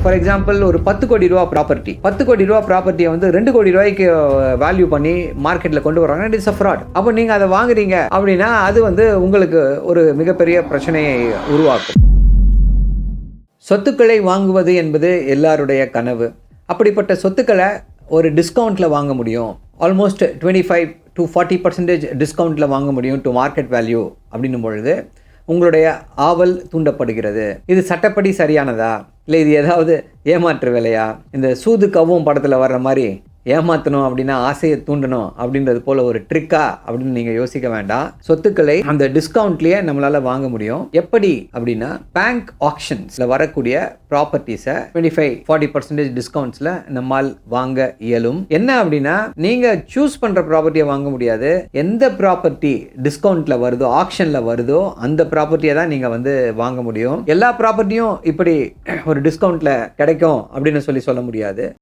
For example ஒரு 10 கோடி ரூபா ப்ராப்பர்ட்டி 10 கோடி ரூபா ப்ராப்பர்ட்டியை வந்து 2 கோடி ரூபாய்க்கு வேல்யூ பண்ணி மார்க்கெட்டில் கொண்டு வராங்க. It's a fraud. அப்போ நீங்கள் அதை வாங்குறீங்க அப்படின்னா அது வந்து உங்களுக்கு ஒரு மிகப்பெரிய பிரச்சனையை உருவாக்கும். சொத்துக்களை வாங்குவது என்பது எல்லாருடைய கனவு. அப்படிப்பட்ட சொத்துக்களை ஒரு டிஸ்கவுண்ட்டில் வாங்க முடியும். ஆல்மோஸ்ட் 25 to 40% டிஸ்கவுண்ட்டில் வாங்க முடியும் டு மார்க்கெட் வேல்யூ அப்படின்னும் பொழுது உங்களுடைய ஆவல் தூண்டப்படுகிறது. இது சட்டப்படி சரியானதா, இல்லை இது ஏதாவது ஏமாற்று வேலையா? இந்த சூது கவும் படத்தில் வர்ற மாதிரி ஏமாற்றணும் அப்படின்னா ஆசையை தூண்டணும் அப்படின்றது போல் ஒரு ட்ரிக்கா அப்படின்னு நீங்கள் யோசிக்க வேண்டாம். சொத்துக்களை அந்த டிஸ்கவுண்ட்லேயே நம்மளால் வாங்க முடியும். எப்படி அப்படின்னா பேங்க் ஆக்ஷன்ஸில் வரக்கூடிய ப்ராப்பர்ட்டிஸை 25-40% டிஸ்கவுண்ட்ஸில் நம்மால் வாங்க இயலும். என்ன அப்படின்னா நீங்கள் சூஸ் பண்ணுற ப்ராப்பர்ட்டியை வாங்க முடியாது. எந்த ப்ராப்பர்ட்டி டிஸ்கவுண்ட்டில் வருதோ, ஆக்ஷனில் வருதோ அந்த ப்ராப்பர்ட்டியை தான் நீங்கள் வந்து வாங்க முடியும். எல்லா ப்ராப்பர்ட்டியும் இப்படி ஒரு டிஸ்கவுண்ட்டில் கிடைக்கும் அப்படின்னு சொல்ல முடியாது.